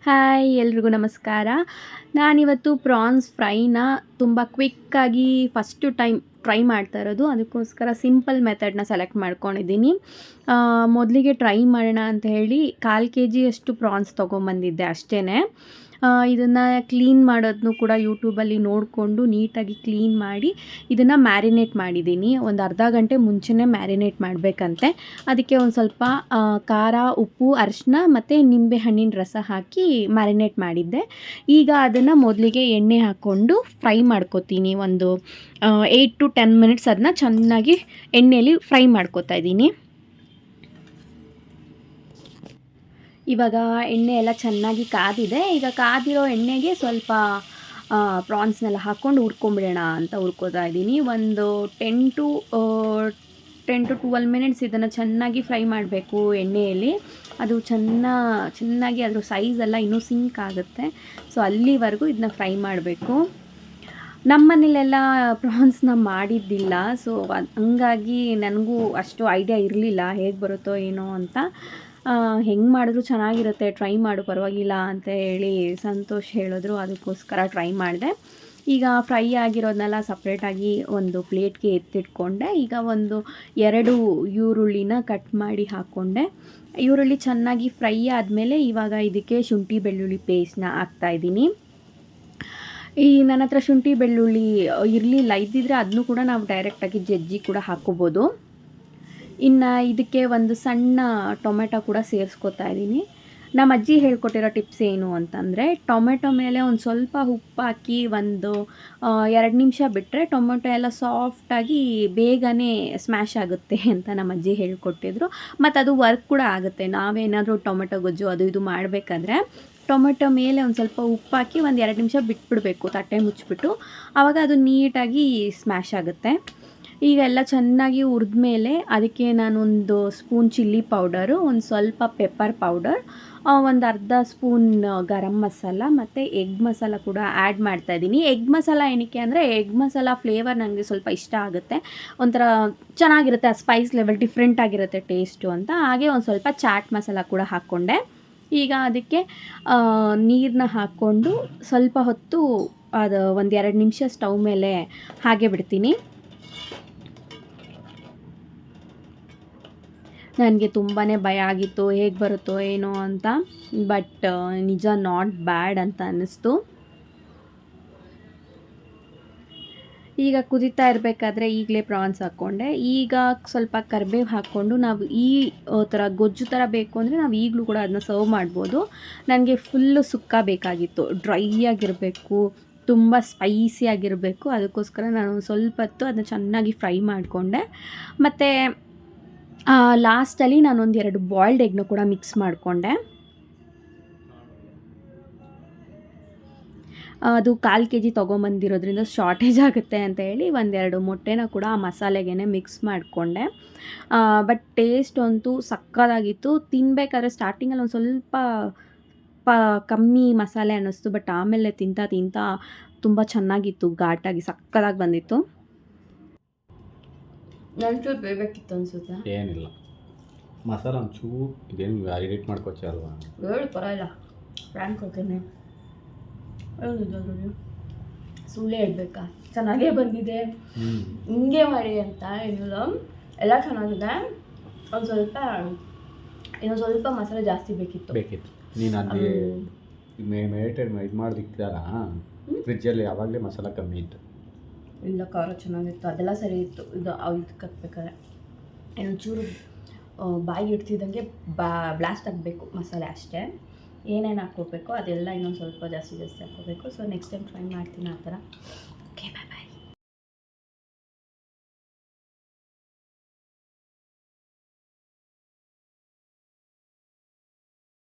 Hi ಎಲ್ರಿಗೂ ನಮಸ್ಕಾರ. ನಾನಿವತ್ತು ಪ್ರಾನ್ಸ್ ಫ್ರೈನ ತುಂಬ ಕ್ವಿಕ್ಕಾಗಿ ಫಸ್ಟು ಟೈಮ್ ಟ್ರೈ ಮಾಡ್ತಾ ಇರೋದು. ಅದಕ್ಕೋಸ್ಕರ ಸಿಂಪಲ್ ಮೆಥಡ್ನ ಸೆಲೆಕ್ಟ್ ಮಾಡ್ಕೊಂಡಿದ್ದೀನಿ. ಮೊದಲಿಗೆ ಟ್ರೈ ಮಾಡೋಣ ಅಂತ ಹೇಳಿ 1/4 kg ಅಷ್ಟು ಪ್ರಾನ್ಸ್ ತೊಗೊಂಬಂದಿದ್ದೆ ಅಷ್ಟೇ. ಇದನ್ನು ಕ್ಲೀನ್ ಮಾಡೋದನ್ನು ಕೂಡ ಯೂಟ್ಯೂಬಲ್ಲಿ ನೋಡಿಕೊಂಡು ನೀಟಾಗಿ ಕ್ಲೀನ್ ಮಾಡಿ ಇದನ್ನು ಮ್ಯಾರಿನೇಟ್ ಮಾಡಿದ್ದೀನಿ. ಒಂದು ಅರ್ಧ ಗಂಟೆ ಮುಂಚೆನೇ ಮ್ಯಾರಿನೇಟ್ ಮಾಡಬೇಕಂತೆ. ಅದಕ್ಕೆ ಒಂದು ಸ್ವಲ್ಪ ಖಾರ, ಉಪ್ಪು, ಅರಿಶಿನ ಮತ್ತು ನಿಂಬೆಹಣ್ಣಿನ ರಸ ಹಾಕಿ ಮ್ಯಾರಿನೇಟ್ ಮಾಡಿದ್ದೆ. ಈಗ ಅದನ್ನು ಮೊದಲಿಗೆ ಎಣ್ಣೆ ಹಾಕ್ಕೊಂಡು ಫ್ರೈ ಮಾಡ್ಕೊತೀನಿ. ಒಂದು 8 to 10 ಮಿನಿಟ್ಸ್ ಅದನ್ನ ಚೆನ್ನಾಗಿ ಎಣ್ಣೆಯಲ್ಲಿ ಫ್ರೈ ಮಾಡ್ಕೊತಾ ಇದ್ದೀನಿ. ಇವಾಗ ಎಣ್ಣೆ ಎಲ್ಲ ಚೆನ್ನಾಗಿ ಕಾದಿದೆ. ಈಗ ಕಾದಿರೋ ಎಣ್ಣೆಗೆ ಸ್ವಲ್ಪ ಪ್ರಾನ್ಸ್ನೆಲ್ಲ ಹಾಕ್ಕೊಂಡು ಹುರ್ಕೊಂಬಿಡೋಣ ಅಂತ ಹುರ್ಕೋತಾ ಇದ್ದೀನಿ. ಒಂದು 10 to 12 ಮಿನಿಟ್ಸ್ ಇದನ್ನು ಚೆನ್ನಾಗಿ ಫ್ರೈ ಮಾಡಬೇಕು ಎಣ್ಣೆಯಲ್ಲಿ. ಅದು ಚೆನ್ನಾಗಿ ಅದ್ರ ಸೈಜೆಲ್ಲ ಇನ್ನೂ ಸಿಂಕ್ ಆಗುತ್ತೆ. ಸೊ ಅಲ್ಲಿವರೆಗೂ ಇದನ್ನ ಫ್ರೈ ಮಾಡಬೇಕು. ನಮ್ಮ ಮನೇಲೆಲ್ಲ ಪ್ರಾನ್ಸ್ನ ಮಾಡಿದ್ದಿಲ್ಲ. ಸೊ ಹಂಗಾಗಿ ನನಗೂ ಅಷ್ಟು ಐಡಿಯಾ ಇರಲಿಲ್ಲ ಹೇಗೆ ಬರುತ್ತೋ ಏನೋ ಅಂತ. ಹೆಂಗೆ ಮಾಡಿದ್ರು ಚೆನ್ನಾಗಿರುತ್ತೆ, ಟ್ರೈ ಮಾಡು ಪರವಾಗಿಲ್ಲ ಅಂತ ಹೇಳಿ ಸಂತೋಷ್ ಹೇಳಿದ್ರು. ಅದಕ್ಕೋಸ್ಕರ ಟ್ರೈ ಮಾಡಿದೆ. ಈಗ ಫ್ರೈ ಆಗಿರೋದನ್ನೆಲ್ಲ ಸಪ್ರೇಟಾಗಿ ಒಂದು ಪ್ಲೇಟ್ಗೆ ಎತ್ತಿಟ್ಕೊಂಡೆ. ಈಗ ಒಂದು 2 ಈರುಳ್ಳಿನ ಕಟ್ ಮಾಡಿ ಹಾಕ್ಕೊಂಡೆ. ಈರುಳ್ಳಿ ಚೆನ್ನಾಗಿ ಫ್ರೈ ಆದಮೇಲೆ ಇವಾಗ ಇದಕ್ಕೆ ಶುಂಠಿ ಬೆಳ್ಳುಳ್ಳಿ ಪೇಸ್ಟ್ನ ಹಾಕ್ತಾಯಿದ್ದೀನಿ. ನನ್ನ ಹತ್ರ ಶುಂಠಿ ಬೆಳ್ಳುಳ್ಳಿ ಇರಲಿಲ್ಲ, ಇದ್ದಿದ್ರೆ ಅದನ್ನು ಕೂಡ ನಾವು ಡೈರೆಕ್ಟಾಗಿ ಜಜ್ಜಿ ಕೂಡ ಹಾಕ್ಕೋಬೋದು. ಇನ್ನು ಇದಕ್ಕೆ ಒಂದು ಸಣ್ಣ ಟೊಮೆಟೊ ಕೂಡ ಸೇರಿಸ್ಕೊತಾ ಇದ್ದೀನಿ. ನಮ್ಮ ಅಜ್ಜಿ ಹೇಳ್ಕೊಟ್ಟಿರೋ ಟಿಪ್ಸ್ ಏನು ಅಂತಂದರೆ, ಟೊಮೆಟೊ ಮೇಲೆ ಒಂದು ಸ್ವಲ್ಪ ಉಪ್ಪು ಹಾಕಿ ಒಂದು 2 ನಿಮಿಷ ಬಿಟ್ಟರೆ ಟೊಮೆಟೊ ಎಲ್ಲ ಸಾಫ್ಟಾಗಿ ಬೇಗನೆ ಸ್ಮ್ಯಾಶ್ ಆಗುತ್ತೆ ಅಂತ ನಮ್ಮ ಅಜ್ಜಿ ಹೇಳ್ಕೊಟ್ಟಿದ್ರು. ಮತ್ತು ಅದು ವರ್ಕ್ ಕೂಡ ಆಗುತ್ತೆ. ನಾವೇನಾದರೂ ಟೊಮೆಟೊ ಗೊಜ್ಜು ಅದು ಇದು ಮಾಡಬೇಕಾದ್ರೆ ಟೊಮೆಟೊ ಮೇಲೆ ಒಂದು ಸ್ವಲ್ಪ ಉಪ್ಪು ಹಾಕಿ ಒಂದು 2 ನಿಮಿಷ ಬಿಟ್ಬಿಡಬೇಕು, ತಟ್ಟೆ ಮುಚ್ಚಿಬಿಟ್ಟು. ಆವಾಗ ಅದು ನೀಟಾಗಿ ಸ್ಮ್ಯಾಶ್ ಆಗುತ್ತೆ. ಈಗ ಎಲ್ಲ ಚೆನ್ನಾಗಿ ಹುರಿದ್ಮೇಲೆ ಅದಕ್ಕೆ ನಾನೊಂದು ಸ್ಪೂನ್ ಚಿಲ್ಲಿ ಪೌಡರು, ಒಂದು ಸ್ವಲ್ಪ ಪೆಪ್ಪರ್ ಪೌಡರ್, ಒಂದು ಅರ್ಧ ಸ್ಪೂನ್ ಗರಂ ಮಸಾಲ ಮತ್ತು ಎಗ್ ಮಸಾಲ ಕೂಡ ಆ್ಯಡ್ ಮಾಡ್ತಾಯಿದ್ದೀನಿ. ಎಗ್ ಮಸಾಲ ಏನಕ್ಕೆ ಅಂದರೆ ಎಗ್ ಮಸಾಲ ಫ್ಲೇವರ್ ನನಗೆ ಸ್ವಲ್ಪ ಇಷ್ಟ ಆಗುತ್ತೆ. ಒಂಥರ ಚೆನ್ನಾಗಿರುತ್ತೆ, ಆ ಸ್ಪೈಸ್ ಲೆವೆಲ್ ಡಿಫ್ರೆಂಟ್ ಆಗಿರುತ್ತೆ ಟೇಸ್ಟು ಅಂತ. ಹಾಗೆ ಒಂದು ಸ್ವಲ್ಪ ಚಾಟ್ ಮಸಾಲ ಕೂಡ ಹಾಕ್ಕೊಂಡೆ. ಈಗ ಅದಕ್ಕೆ ನೀರನ್ನ ಹಾಕ್ಕೊಂಡು ಸ್ವಲ್ಪ ಹೊತ್ತು ಅದು ಒಂದು 2 ನಿಮಿಷ ಸ್ಟವ್ ಮೇಲೆ ಹಾಗೆ ಬಿಡ್ತೀನಿ. ನನಗೆ ತುಂಬಾ ಭಯ ಆಗಿತ್ತು ಹೇಗೆ ಬರುತ್ತೋ ಏನೋ ಅಂತ. ಬಟ್ ನಿಜ ನಾಟ್ ಬ್ಯಾಡ್ ಅಂತ ಅನ್ನಿಸ್ತು. ಈಗ ಕುದೀತಾ ಇರಬೇಕಾದ್ರೆ ಈಗಲೇ ಪ್ರಾನ್ಸ್ ಹಾಕ್ಕೊಂಡೆ. ಈಗ ಸ್ವಲ್ಪ ಕರಿಬೇವು ಹಾಕ್ಕೊಂಡು ನಾವು ಈ ಥರ ಗೊಜ್ಜು ಥರ ಬೇಕು ಅಂದರೆ ನಾವು ಈಗಲೂ ಕೂಡ ಅದನ್ನ ಸರ್ವ್ ಮಾಡ್ಬೋದು. ನನಗೆ ಫುಲ್ಲು ಸುಕ್ಕ ಬೇಕಾಗಿತ್ತು, ಡ್ರೈ ಆಗಿರಬೇಕು, ತುಂಬ ಸ್ಪೈಸಿ ಆಗಿರಬೇಕು. ಅದಕ್ಕೋಸ್ಕರ ನಾನು ಸ್ವಲ್ಪ ಹೊತ್ತು ಅದನ್ನ ಚೆನ್ನಾಗಿ ಫ್ರೈ ಮಾಡಿಕೊಂಡೆ. ಮತ್ತು ಲಾಸ್ಟಲ್ಲಿ ನಾನೊಂದು 2 ಬಾಯ್ಲ್ಡ್ ಎಗ್ನ ಕೂಡ ಮಿಕ್ಸ್ ಮಾಡಿಕೊಂಡೆ. ಅದು 1/4 kg ತೊಗೊಂಬಂದಿರೋದ್ರಿಂದ ಶಾರ್ಟೇಜ್ ಆಗುತ್ತೆ ಅಂತ ಹೇಳಿ 1-2 ಮೊಟ್ಟೆನ ಕೂಡ ಆ ಮಸಾಲೆಗೆ ಮಿಕ್ಸ್ ಮಾಡಿಕೊಂಡೆ. ಬಟ್ ಟೇಸ್ಟ್ ಅಂತೂ ಸಕ್ಕತ್ತಾಗಿತ್ತು. ತಿನ್ನಬೇಕಾದ್ರೆ ಸ್ಟಾರ್ಟಿಂಗಲ್ಲಿ ಒಂದು ಸ್ವಲ್ಪ ಕಮ್ಮಿ ಮಸಾಲೆ ಅನ್ನಿಸ್ತು. ಬಟ್ ಆಮೇಲೆ ತಿಂತಾ ತುಂಬ ಚೆನ್ನಾಗಿತ್ತು, ಘಾಟಾಗಿ ಸಕ್ಕತ್ತಾಗಿ ಬಂದಿತ್ತು. ನಂಚೂರು ಬೇಯಬೇಕಿತ್ತು ಅನಿಸುತ್ತೆ. ಏನಿಲ್ಲ, ಮಸಾಲ ಒಂಚೂರು ಇದೇನು ಎಡಿಟ್ ಮಾಡ್ಕೊಚ್ಚ ಅಲ್ವಾ? ಹೇಳಿ ಪರವಾಗಿಲ್ಲ, ಫ್ರ್ಯಾಂಕ್ ಕೊಡ್ತೀನಿ. ಸುಳ್ಳು ಹೇಳ್ಬೇಕಾ? ಚೆನ್ನಾಗೇ ಬಂದಿದೆ, ಹಿಂಗೆ ಮಾಡಿ ಅಂತ ಏನಿಲ್ಲ, ಎಲ್ಲ ಚೆನ್ನಾಗಿದೆ. ಇನ್ನೊಂದು ಸ್ವಲ್ಪ ಮಸಾಲೆ ಜಾಸ್ತಿ ಬೇಕಿತ್ತು. ನೀನು ಅಲ್ಲಿ ಮೇಟೆಡ್ ಇದು ಮಾಡೋದಿಕ್ಕಿದಾರ ಫ್ರಿಜ್ಜಲ್ಲಿ ಯಾವಾಗಲೇ ಮಸಾಲ ಕಮ್ಮಿ ಇತ್ತು. ಇಲ್ಲ, ಖಾರ ಚೆನ್ನಾಗಿತ್ತು, ಅದೆಲ್ಲ ಸರಿ ಇತ್ತು. ಇದಕ್ಕೆ ಹಾಕ್ಬೇಕಾದ್ರೆ ಇನ್ನೊಂಚೂರು ಬಾಯಿಗೆ ಇಡ್ತಿದ್ದಂಗೆ ಬ್ಲಾಸ್ಟ್ ಆಗಬೇಕು ಮಸಾಲೆ ಅಷ್ಟೇ. ಏನೇನು ಹಾಕ್ಕೋಬೇಕು ಅದೆಲ್ಲ ಇನ್ನೊಂದು ಸ್ವಲ್ಪ ಜಾಸ್ತಿ ಹಾಕ್ಕೋಬೇಕು. ಸೊ ನೆಕ್ಸ್ಟ್ ಟೈಮ್ ಟ್ರೈ ಮಾಡ್ತೀನಿ ಆ ಥರ.